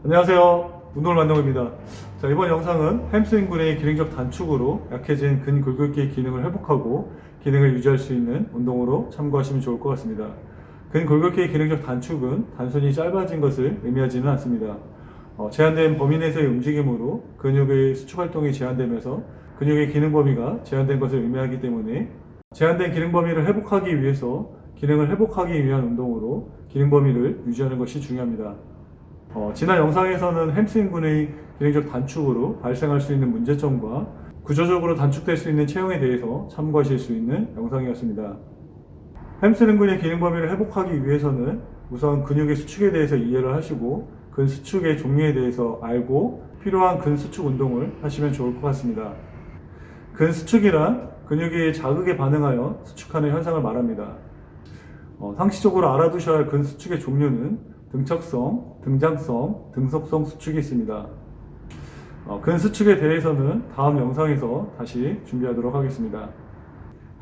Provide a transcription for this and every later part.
안녕하세요. 운동을 만나봅니다. 자, 이번 영상은 햄스트링근의 기능적 단축으로 약해진 근골격계의 기능을 회복하고 기능을 유지할 수 있는 운동으로 참고하시면 좋을 것 같습니다. 근골격계의 기능적 단축은 단순히 짧아진 것을 의미하지는 않습니다. 제한된 범위 내에서의 움직임으로 근육의 수축 활동이 제한되면서 근육의 기능 범위가 제한된 것을 의미하기 때문에 제한된 기능 범위를 회복하기 위해서 기능을 회복하기 위한 운동으로 기능 범위를 유지하는 것이 중요합니다. 지난 영상에서는 햄스트링근의 기능적 단축으로 발생할 수 있는 문제점과 구조적으로 단축될 수 있는 체형에 대해서 참고하실 수 있는 영상이었습니다. 햄스트링근의 기능 범위를 회복하기 위해서는 우선 근육의 수축에 대해서 이해를 하시고 근 수축의 종류에 대해서 알고 필요한 근 수축 운동을 하시면 좋을 것 같습니다. 근 수축이란 근육이 자극에 반응하여 수축하는 현상을 말합니다. 상시적으로 알아두셔야 할 근 수축의 종류는 등척성, 등장성, 등속성 수축이 있습니다. 근 수축에 대해서는 다음 영상에서 다시 준비하도록 하겠습니다.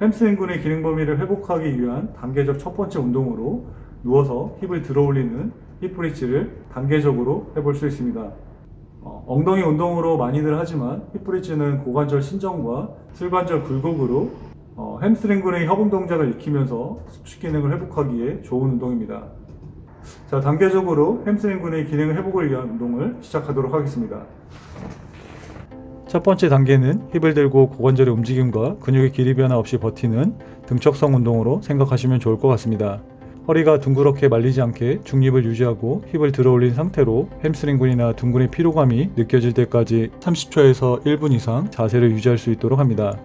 햄스트링근의 기능 범위를 회복하기 위한 단계적 첫 번째 운동으로 누워서 힙을 들어 올리는 힙 브릿지를 단계적으로 해볼 수 있습니다. 엉덩이 운동으로 많이들 하지만 힙 브릿지는 고관절 신전과 슬관절 굴곡으로 햄스트링근의 협응 동작을 익히면서 수축 기능을 회복하기에 좋은 운동입니다. 자, 단계적으로 햄스트링근의 기능 회복을 위한 운동을 시작하도록 하겠습니다. 첫 번째 단계는 힙을 들고 고관절의 움직임과 근육의 길이 변화 없이 버티는 등척성 운동으로 생각하시면 좋을 것 같습니다. 허리가 둥그렇게 말리지 않게 중립을 유지하고 힙을 들어 올린 상태로 햄스트링근이나 둔근의 피로감이 느껴질 때까지 30초에서 1분 이상 자세를 유지할 수 있도록 합니다.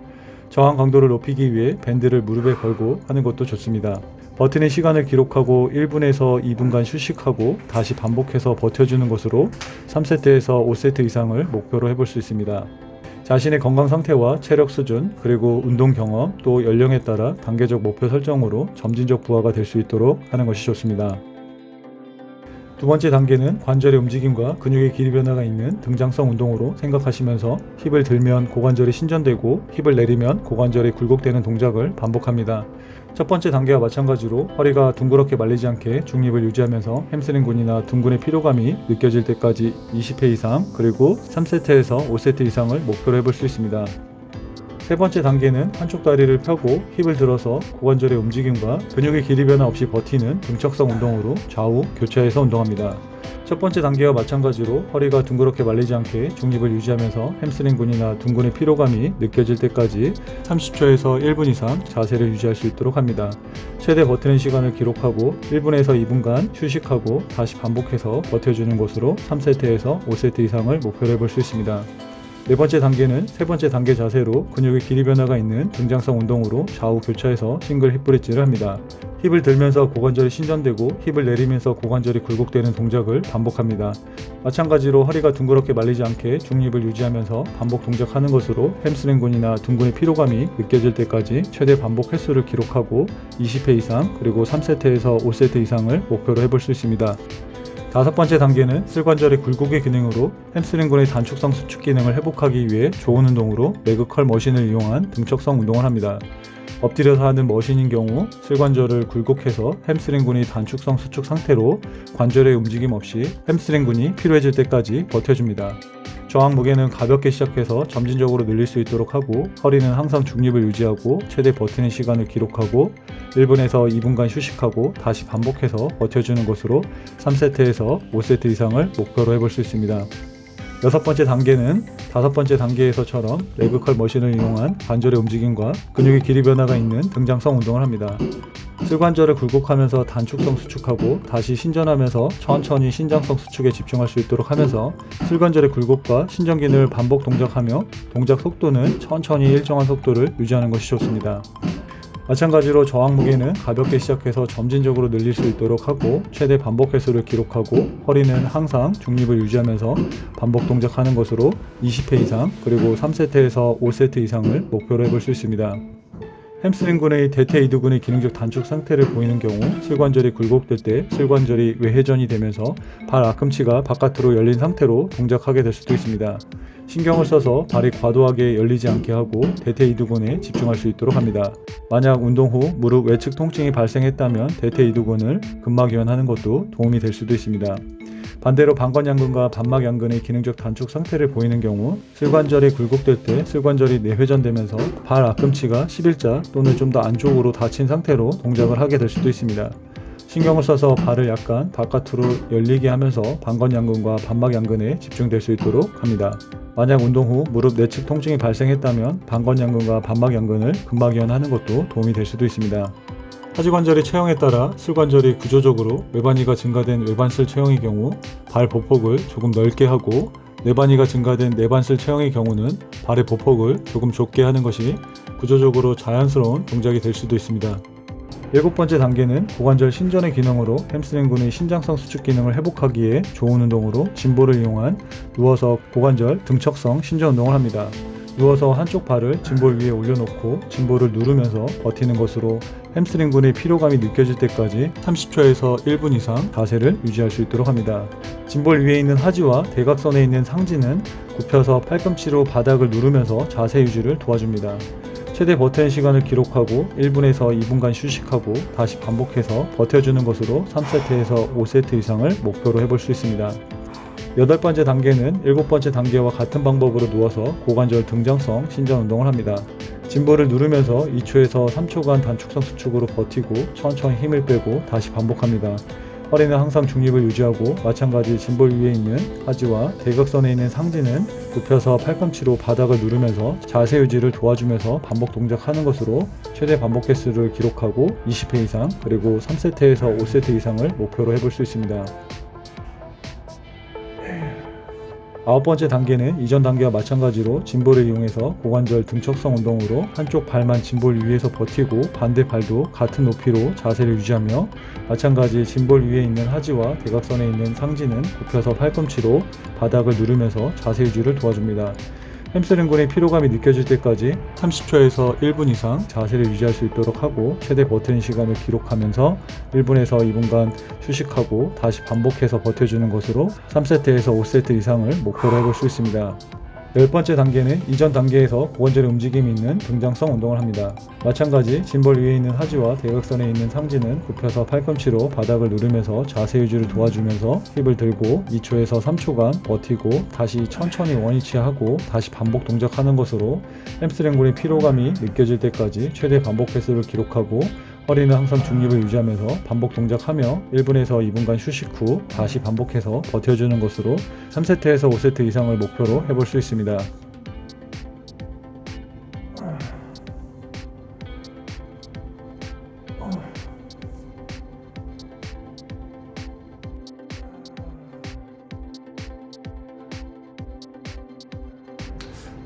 저항 강도를 높이기 위해 밴드를 무릎에 걸고 하는 것도 좋습니다. 버티는 시간을 기록하고 1분에서 2분간 휴식하고 다시 반복해서 버텨주는 것으로 3세트에서 5세트 이상을 목표로 해볼 수 있습니다. 자신의 건강 상태와 체력 수준, 그리고 운동 경험, 또 연령에 따라 단계적 목표 설정으로 점진적 부하가 될 수 있도록 하는 것이 좋습니다. 두 번째 단계는 관절의 움직임과 근육의 길이 변화가 있는 등장성 운동으로 생각하시면서 힙을 들면 고관절이 신전되고 힙을 내리면 고관절이 굴곡되는 동작을 반복합니다. 첫 번째 단계와 마찬가지로 허리가 둥그렇게 말리지 않게 중립을 유지하면서 햄스트링근이나 둔근의 피로감이 느껴질 때까지 20회 이상, 그리고 3세트에서 5세트 이상을 목표로 해볼 수 있습니다. 세 번째 단계는 한쪽 다리를 펴고 힙을 들어서 고관절의 움직임과 근육의 길이 변화 없이 버티는 등척성 운동으로 좌우 교차해서 운동합니다. 첫 번째 단계와 마찬가지로 허리가 둥그렇게 말리지 않게 중립을 유지하면서 햄스트링근이나 둔근의 피로감이 느껴질 때까지 30초에서 1분 이상 자세를 유지할 수 있도록 합니다. 최대 버티는 시간을 기록하고 1분에서 2분간 휴식하고 다시 반복해서 버텨주는 것으로 3세트에서 5세트 이상을 목표로 해볼 수 있습니다. 네 번째 단계는 세 번째 단계 자세로 근육의 길이 변화가 있는 등장성 운동으로 좌우 교차해서 싱글 힙 브릿지를 합니다. 힙을 들면서 고관절이 신전되고 힙을 내리면서 고관절이 굴곡되는 동작을 반복합니다. 마찬가지로 허리가 둥그렇게 말리지 않게 중립을 유지하면서 반복 동작하는 것으로 햄스트링근이나 둔근의 피로감이 느껴질 때까지 최대 반복 횟수를 기록하고 20회 이상, 그리고 3세트에서 5세트 이상을 목표로 해볼 수 있습니다. 다섯 번째 단계는 슬관절의 굴곡의 기능으로 햄스트링근의 단축성 수축 기능을 회복하기 위해 좋은 운동으로 레그컬 머신을 이용한 등척성 운동을 합니다. 엎드려서 하는 머신인 경우 슬관절을 굴곡해서 햄스트링근이 단축성 수축 상태로 관절의 움직임 없이 햄스트링근이 피로해질 때까지 버텨줍니다. 저항 무게는 가볍게 시작해서 점진적으로 늘릴 수 있도록 하고 허리는 항상 중립을 유지하고 최대 버티는 시간을 기록하고 1분에서 2분간 휴식하고 다시 반복해서 버텨주는 것으로 3세트에서 5세트 이상을 목표로 해볼 수 있습니다. 여섯 번째 단계는 다섯 번째 단계에서처럼 레그컬 머신을 이용한 관절의 움직임과 근육의 길이 변화가 있는 등장성 운동을 합니다. 슬관절을 굴곡하면서 단축성 수축하고 다시 신전하면서 천천히 신장성 수축에 집중할 수 있도록 하면서 슬관절의 굴곡과 신전 기능을 반복 동작하며 동작 속도는 천천히 일정한 속도를 유지하는 것이 좋습니다. 마찬가지로 저항 무게는 가볍게 시작해서 점진적으로 늘릴 수 있도록 하고 최대 반복 횟수를 기록하고 허리는 항상 중립을 유지하면서 반복 동작하는 것으로 20회 이상, 그리고 3세트에서 5세트 이상을 목표로 해볼 수 있습니다. 햄스트링근의 대퇴이두근의 기능적 단축 상태를 보이는 경우 슬관절이 굴곡될 때 슬관절이 외회전이 되면서 발 앞꿈치가 바깥으로 열린 상태로 동작하게 될 수도 있습니다. 신경을 써서 발이 과도하게 열리지 않게 하고 대퇴이두근에 집중할 수 있도록 합니다. 만약 운동 후 무릎 외측 통증이 발생했다면 대퇴이두근을 근막 이완하는 것도 도움이 될 수도 있습니다. 반대로 방건양근과 반막양근의 기능적 단축 상태를 보이는 경우 슬관절이 굴곡될 때 슬관절이 내회전되면서 발 앞꿈치가 11자 또는 좀 더 안쪽으로 닫힌 상태로 동작을 하게 될 수도 있습니다. 신경을 써서 발을 약간 바깥으로 열리게 하면서 방건양근과 반막양근에 집중될 수 있도록 합니다. 만약 운동 후 무릎 내측 통증이 발생했다면 방건양근과 반막양근을 근막이완하는 것도 도움이 될 수도 있습니다. 하지관절의 체형에 따라 슬관절이 구조적으로 외반위가 증가된 외반슬 체형의 경우 발 보폭을 조금 넓게 하고 내반위가 증가된 내반슬 체형의 경우는 발의 보폭을 조금 좁게 하는 것이 구조적으로 자연스러운 동작이 될 수도 있습니다. 7번째 단계는 고관절 신전의 기능으로 햄스트링근의 신장성 수축 기능을 회복하기에 좋은 운동으로 짐볼을 이용한 누워서 고관절 등척성 신전 운동을 합니다. 누워서 한쪽 발을 짐볼 위에 올려놓고 짐볼을 누르면서 버티는 것으로 햄스트링근의 피로감이 느껴질 때까지 30초에서 1분 이상 자세를 유지할 수 있도록 합니다. 짐볼 위에 있는 하지와 대각선에 있는 상지는 굽혀서 팔꿈치로 바닥을 누르면서 자세 유지를 도와줍니다. 최대 버티는 시간을 기록하고 1분에서 2분간 휴식하고 다시 반복해서 버텨주는 것으로 3세트에서 5세트 이상을 목표로 해볼 수 있습니다. 8번째 단계는 7번째 단계와 같은 방법으로 누워서 고관절 등장성 신전 운동을 합니다. 짐볼을 누르면서 2초에서 3초간 단축성 수축으로 버티고 천천히 힘을 빼고 다시 반복합니다. 허리는 항상 중립을 유지하고 마찬가지 짐볼 위에 있는 하지와 대각선에 있는 상지는 굽혀서 팔꿈치로 바닥을 누르면서 자세 유지를 도와주면서 반복 동작하는 것으로 최대 반복 횟수를 기록하고 20회 이상 그리고 3세트에서 5세트 이상을 목표로 해볼 수 있습니다. 9번째 단계는 이전 단계와 마찬가지로 짐볼을 이용해서 고관절 등척성 운동으로 한쪽 발만 짐볼 위에서 버티고 반대 발도 같은 높이로 자세를 유지하며 마찬가지 짐볼 위에 있는 하지와 대각선에 있는 상지는 굽혀서 팔꿈치로 바닥을 누르면서 자세 유지를 도와줍니다. 햄스트링근의 피로감이 느껴질 때까지 30초에서 1분 이상 자세를 유지할 수 있도록 하고 최대 버티는 시간을 기록하면서 1분에서 2분간 휴식하고 다시 반복해서 버텨주는 것으로 3세트에서 5세트 이상을 목표로 해볼 수 있습니다. 10번째 단계는 이전 단계에서 고관절의 움직임이 있는 등장성 운동을 합니다. 마찬가지 짐볼 위에 있는 하지와 대각선에 있는 상지는 굽혀서 팔꿈치로 바닥을 누르면서 자세 유지를 도와주면서 힙을 들고 2초에서 3초간 버티고 다시 천천히 원위치하고 다시 반복 동작하는 것으로 햄스트링근의 피로감이 느껴질 때까지 최대 반복 횟수를 기록하고 허리는 항상 중립을 유지하면서 반복 동작하며 1분에서 2분간 휴식 후 다시 반복해서 버텨주는 것으로 3세트에서 5세트 이상을 목표로 해볼 수 있습니다.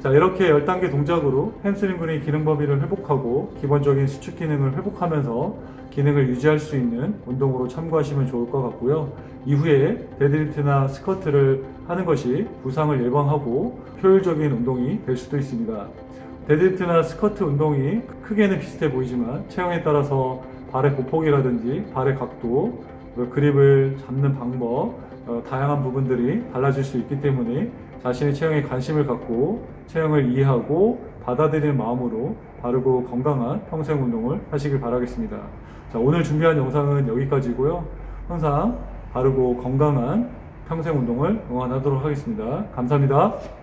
자, 이렇게 10단계 동작으로 햄스트링근의 기능 범위를 회복하고 기본적인 수축 기능을 회복하면서 기능을 유지할 수 있는 운동으로 참고하시면 좋을 것 같고요. 이후에 데드리프트나 스쿼트를 하는 것이 부상을 예방하고 효율적인 운동이 될 수도 있습니다. 데드리프트나 스쿼트 운동이 크게는 비슷해 보이지만 체형에 따라서 발의 보폭이라든지 발의 각도, 그립을 잡는 방법, 다양한 부분들이 달라질 수 있기 때문에 자신의 체형에 관심을 갖고 체형을 이해하고 받아들이는 마음으로 바르고 건강한 평생 운동을 하시길 바라겠습니다. 자, 오늘 준비한 영상은 여기까지고요. 항상 바르고 건강한 평생 운동을 응원하도록 하겠습니다. 감사합니다.